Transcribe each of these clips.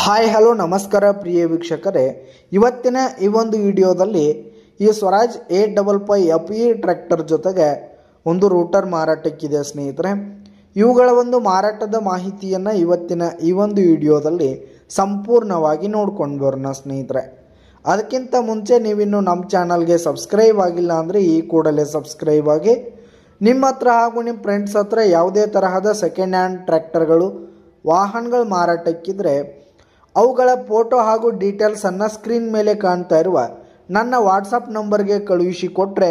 Hi hello ನಮಸ್ಕಾರ ಪ್ರಿಯ ವೀಕ್ಷಕರೇ, ಇವತ್ತಿನ ಈ ಒಂದು ವಿಡಿಯೋದಲ್ಲಿ ಈ ಸ್ವರಾಜ್ 855 FE ಟ್ರ್ಯಾಕ್ಟರ್ ಜೊತೆಗೆ ಒಂದು ರೂಟರ್ ಮಾರಾಟಕ್ಕಿದೆ ಸ್ನೇಹಿತರೆ. ಇವುಗಳ ಒಂದು ಮಾರಾಟದ ಮಾಹಿತಿಯನ್ನು ಇವತ್ತಿನ ಈ ಒಂದು ವಿಡಿಯೋದಲ್ಲಿ ಸಂಪೂರ್ಣವಾಗಿ ನೋಡ್ಕೊಂಡು ಬರೋಣ ಸ್ನೇಹಿತರೆ. ಅದಕ್ಕಿಂತ ಮುಂಚೆ ನೀವಿನ್ನು ನಮ್ಮ ಚಾನಲ್ಗೆ ಸಬ್ಸ್ಕ್ರೈಬ್ ಆಗಿಲ್ಲ ಅಂದರೆ ಈ ಕೂಡಲೇ ಸಬ್ಸ್ಕ್ರೈಬ್ ಆಗಿ. ನಿಮ್ಮ ಹತ್ರ ಹಾಗೂ ನಿಮ್ಮ ಫ್ರೆಂಡ್ಸ್ ಹತ್ರ ಯಾವುದೇ ತರಹದ ಸೆಕೆಂಡ್ ಹ್ಯಾಂಡ್ ಟ್ರ್ಯಾಕ್ಟರ್ಗಳು ವಾಹನಗಳು ಮಾರಾಟಕ್ಕಿದ್ರೆ ಅವುಗಳ ಫೋಟೋ ಹಾಗೂ ಡೀಟೇಲ್ಸನ್ನು ಸ್ಕ್ರೀನ್ ಮೇಲೆ ಕಾಣ್ತಾ ಇರುವ ನನ್ನ ವಾಟ್ಸಪ್ ನಂಬರ್ಗೆ ಕಳುಹಿಸಿ ಕೊಟ್ಟರೆ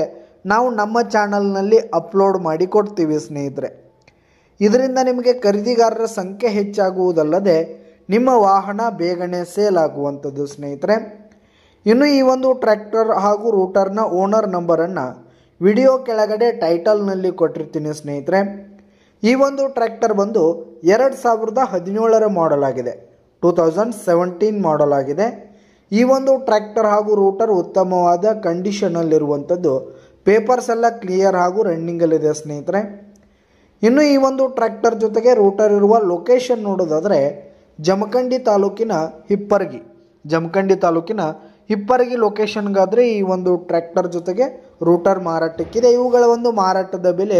ನಾವು ನಮ್ಮ ಚಾನಲ್ನಲ್ಲಿ ಅಪ್ಲೋಡ್ ಮಾಡಿ ಕೊಡ್ತೀವಿ ಸ್ನೇಹಿತರೆ. ಇದರಿಂದ ನಿಮಗೆ ಖರೀದಿಗಾರರ ಸಂಖ್ಯೆ ಹೆಚ್ಚಾಗುವುದಲ್ಲದೆ ನಿಮ್ಮ ವಾಹನ ಬೇಗನೆ ಸೇಲ್ ಆಗುವಂಥದ್ದು ಸ್ನೇಹಿತರೆ. ಇನ್ನು ಈ ಒಂದು ಟ್ರ್ಯಾಕ್ಟರ್ ಹಾಗೂ ರೂಟರ್ನ ಓನರ್ ನಂಬರನ್ನು ವಿಡಿಯೋ ಕೆಳಗಡೆ ಟೈಟಲ್ನಲ್ಲಿ ಕೊಟ್ಟಿರ್ತೀನಿ ಸ್ನೇಹಿತರೆ. ಈ ಒಂದು ಟ್ರ್ಯಾಕ್ಟರ್ ಬಂದು 2017ರ ಮಾಡೆಲ್ ಆಗಿದೆ, 2017 ಮಾಡೆಲ್ ಆಗಿದೆ. ಈ ಒಂದು ಟ್ರ್ಯಾಕ್ಟರ್ ಹಾಗೂ ರೂಟರ್ ಉತ್ತಮವಾದ ಕಂಡೀಷನಲ್ಲಿರುವಂಥದ್ದು, ಪೇಪರ್ಸ್ ಎಲ್ಲ ಕ್ಲಿಯರ್ ಹಾಗೂ ರನ್ನಿಂಗಲ್ಲಿದೆ ಸ್ನೇಹಿತರೆ. ಇನ್ನು ಈ ಒಂದು ಟ್ರ್ಯಾಕ್ಟರ್ ಜೊತೆಗೆ ರೂಟರ್ ಇರುವ ಲೊಕೇಶನ್ ನೋಡೋದಾದರೆ ಜಮಖಂಡಿ ತಾಲೂಕಿನ ಹಿಪ್ಪರಗಿ ಲೊಕೇಶನ್ಗಾದರೆ ಈ ಒಂದು ಟ್ರ್ಯಾಕ್ಟರ್ ಜೊತೆಗೆ ರೂಟರ್ ಮಾರಾಟಕ್ಕಿದೆ. ಇವುಗಳ ಒಂದು ಮಾರಾಟದ ಬೆಲೆ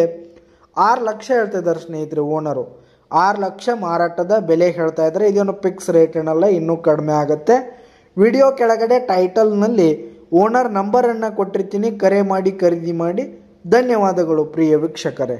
6 ಲಕ್ಷ ಹೇಳ್ತಾ ಇದ್ದಾರೆ ಸ್ನೇಹಿತರೆ. ಓನರು 6 ಲಕ್ಷ ಮಾರಾಟದ ಬೆಲೆ ಹೇಳ್ತಾ ಇದ್ದಾರೆ. ಇದೇನು ಫಿಕ್ಸ್ ರೇಟ್ ಏನಲ್ಲ, ಇನ್ನೂ ಕಡಿಮೆ ಆಗುತ್ತೆ. ವಿಡಿಯೋ ಕೆಳಗಡೆ ಟೈಟಲ್ನಲ್ಲಿ ಓನರ್ ನಂಬರನ್ನು ಕೊಟ್ಟಿರ್ತೀನಿ, ಕರೆ ಮಾಡಿ ಖರೀದಿ ಮಾಡಿ. ಧನ್ಯವಾದಗಳು ಪ್ರಿಯ ವೀಕ್ಷಕರೇ.